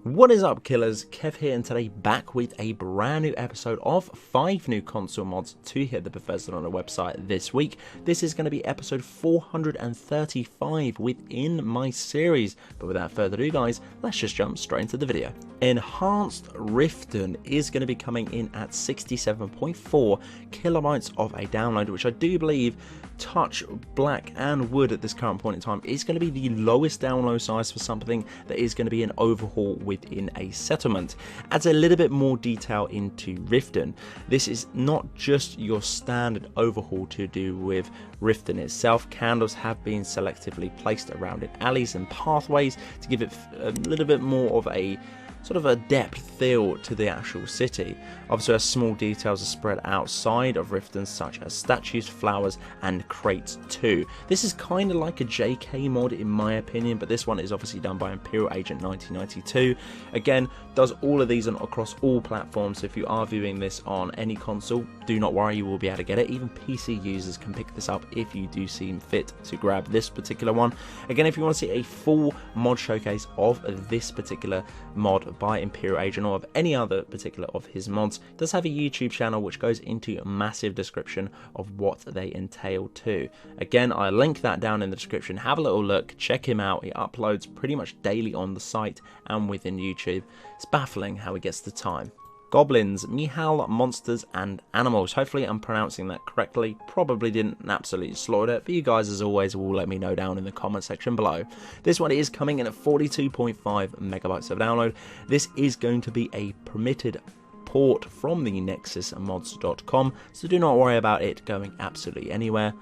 What is up, killers? Kev here, and today back with a brand new episode of 5 new console mods to hit the Bethesda on the website this week. This is going to be episode 435 within my series, but without further ado guys, let's just jump straight into the video. Enhanced Rifton is going to be coming in at 67.4 kilobytes of a download, which I do believe, touch black and wood at this current point in time, is going to be the lowest download size for something that is going to be an overhaul within a settlement. Adds a little bit more detail into Riften. This is not just your standard overhaul to do with Riften itself. Candles have been selectively placed around in alleys and pathways to give it a little bit more of a sort of a depth feel to the actual city. Obviously, as small details are spread outside of Riften, such as statues, flowers, and crates too. This is kind of like a JK mod in my opinion, but this one is obviously done by Imperial Agent 1992. Again, does all of these across all platforms. So if you are viewing this on any console, do not worry, you will be able to get it. Even PC users can pick this up if you do seem fit to grab this particular one. Again, if you want to see a full mod showcase of this particular mod by Imperial Agent or of any other particular of his mods, he does have a YouTube channel which goes into a massive description of what they entail too. Again, I link that down in the description. Have a little look, check him out. He uploads pretty much daily on the site and within YouTube. It's baffling how he gets the time. Goblins, Mihail, monsters and animals. Hopefully I'm pronouncing that correctly. Probably didn't absolutely slaughter it, but you guys as always will let me know down in the comment section below. This one is coming in at 42.5 megabytes of download. This is going to be a permitted port from the nexusmods.com, so do not worry about it going absolutely anywhere.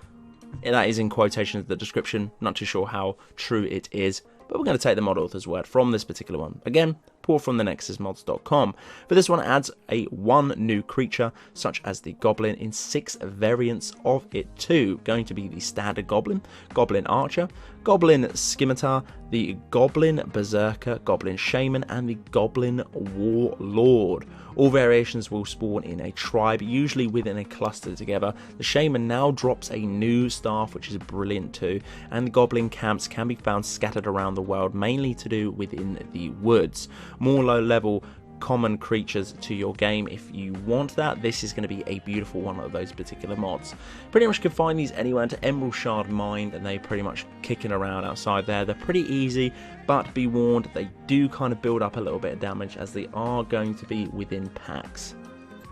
That is in quotations in the description. Not too sure how true it is, but we're going to take the mod author's word from this particular one. Again, port from the nexusmods.com. For this one, adds one new creature, such as the Goblin, in 6 variants of it too. Going to be the standard Goblin, Goblin Archer, Goblin Scimitar, the Goblin Berserker, Goblin Shaman, and the Goblin Warlord. All variations will spawn in a tribe, usually within a cluster together. The Shaman now drops a new staff, which is brilliant too, and the Goblin camps can be found scattered around the world, mainly to do within the woods. More low-level common creatures to your game if you want that. This is going to be a beautiful one of those particular mods. Pretty much can find these anywhere into Emerald Shard Mine, and they pretty much kicking around outside there. They're pretty easy, but be warned, they do kind of build up a little bit of damage as they are going to be within packs.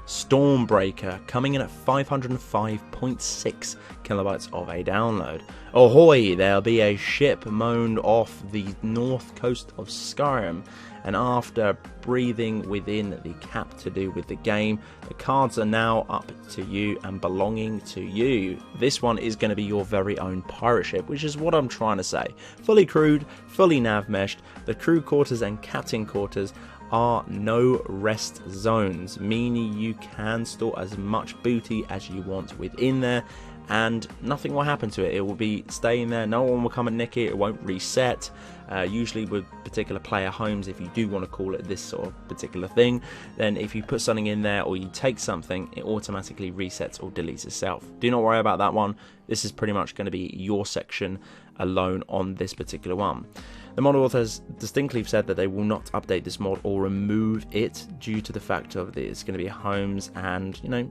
Stormbreaker, coming in at 505.6 kilobytes of a download. Ahoy, there'll be a ship moaned off the north coast of Skyrim, and after breathing within the cap to do with the game, the cards are now up to you and belonging to you. This one is going to be your very own pirate ship, which is what I'm trying to say. Fully crewed, fully nav meshed, the crew quarters and captain quarters are no rest zones, meaning you can store as much booty as you want within there and nothing will happen to it. It will be staying there, no one will come and nick it, it won't reset. Usually with particular player homes, if you do want to call it this sort of particular thing, then if you put something in there or you take something, it automatically resets or deletes itself. Do not worry about that one. This is pretty much going to be your section alone on this particular one. The mod authors distinctly said that they will not update this mod or remove it due to the fact of that it's going to be homes and, you know,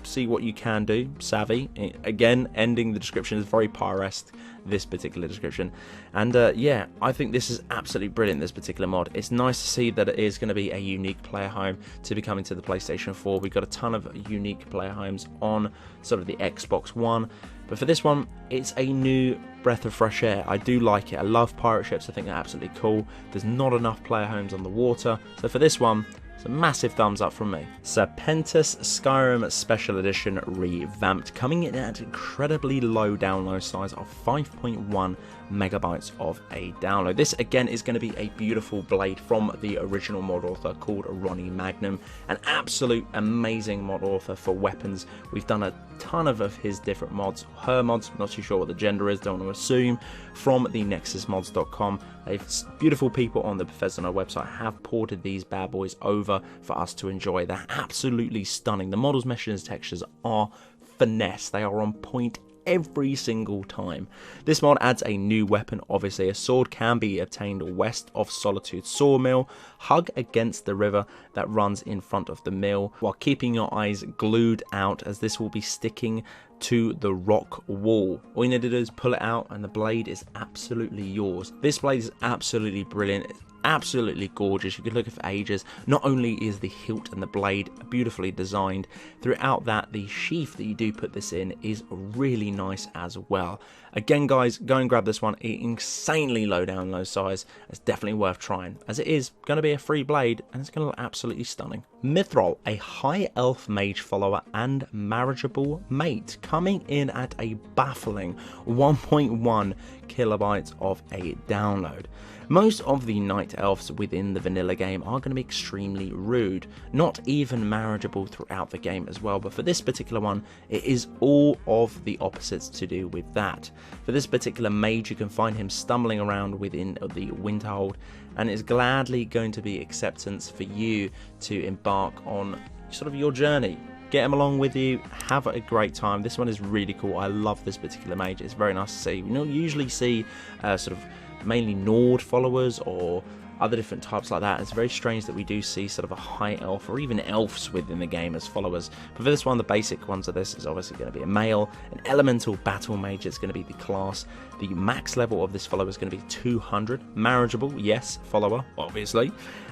see what you can do. Savvy. Again, ending the description is very Pyresque, this particular description. And yeah, I think this is absolutely brilliant, this particular mod. It's nice to see that it is going to be a unique player home to be coming to the PlayStation 4. We've got a ton of unique player homes on sort of the Xbox One. But for this one, it's a new breath of fresh air. I do like it. I love pirate ships. I think they're absolutely cool. There's not enough player homes on the water. So for this one, it's a massive thumbs up from me. Serpentis Skyrim Special Edition Revamped, coming in at an incredibly low download size of 5.1 megabytes of a download. This again is going to be a beautiful blade from the original mod author called Ronnie Magnum, an absolute amazing mod author for weapons. We've done a ton of his different mods, her mods, not too sure what the gender is, don't want to assume, from the nexusmods.com. Beautiful people on the Bethesda website have ported these bad boys over for us to enjoy. They're absolutely stunning. The models, meshes, and textures are finesse. They are on point every single time. This mod adds a new weapon. Obviously, a sword can be obtained west of Solitude Sawmill. Hug against the river that runs in front of the mill, while keeping your eyes glued out, as this will be sticking to the rock wall. All you need to do is pull it out and the blade is absolutely yours. This blade is absolutely brilliant. It's absolutely gorgeous. You could look at it for ages. Not only is the hilt and the blade beautifully designed, throughout that the sheath that you do put this in is really nice as well. Again guys, go and grab this one. Insanely low download size. It's definitely worth trying, as it is going to be a free blade and it's going to look absolutely stunning. Mithril, a high elf mage follower and marriageable mate, coming in at a baffling 1.1 kilobytes of a download. Most of the night elves within the vanilla game are going to be extremely rude, not even marriageable throughout the game as well, but for this particular one it is all of the opposites to do with that. For this particular mage, you can find him stumbling around within the Winterhold, and it's gladly going to be acceptance for you to embark on sort of your journey. Get him along with you, have a great time. This one is really cool. I love this particular mage. It's very nice to see. You don't usually see sort of mainly Nord followers or other different types like that. It's very strange that we do see sort of a high elf or even elves within the game as followers. But for this one, the basic ones of this is obviously going to be a male, an elemental battle mage. It's going to be the class. The max level of this follower is going to be 200. Marriageable, yes, follower, obviously.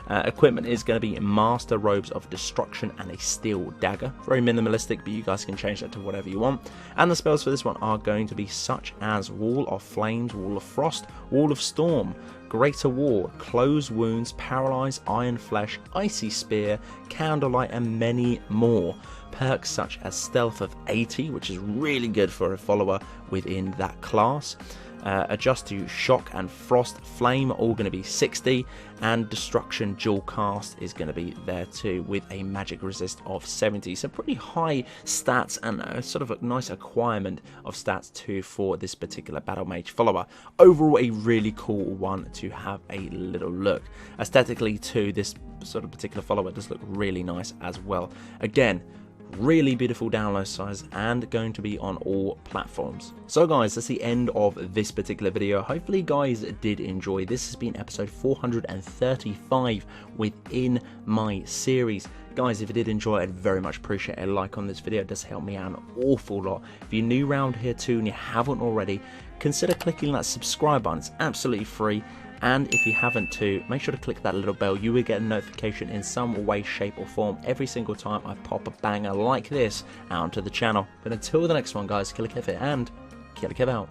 Equipment is going to be master robes of destruction and a steel dagger. Very minimalistic, but you guys can change that to whatever you want. And the spells for this one are going to be such as Wall of Flames, Wall of Frost, Wall of Storm, Greater Ward, Close Wounds, Paralyze, Iron Flesh, Icy Spear, Candlelight, and many more. Perks such as Stealth of 80, which is really good for a follower within that class. Adjust to Shock and Frost, Flame, all going to be 60, and Destruction Dual Cast is going to be there too, with a magic resist of 70. So pretty high stats and sort of a nice acquirement of stats too for this particular Battle Mage follower. Overall, a really cool one to have a little look. Aesthetically too, this sort of particular follower does look really nice as well. Again, really beautiful download size and going to be on all platforms. So guys, that's the end of this particular video. Hopefully you guys did enjoy. This has been episode 435 within my series. Guys, if you did enjoy, I'd very much appreciate a like on this video. It does help me out an awful lot. If you're new around here too and you haven't already, consider clicking that subscribe button. It's absolutely free. And if you haven't too, make sure to click that little bell. You will get a notification in some way, shape or form every single time I pop a banger like this out onto the channel. But until the next one guys, Killerkev here and Killerkev out.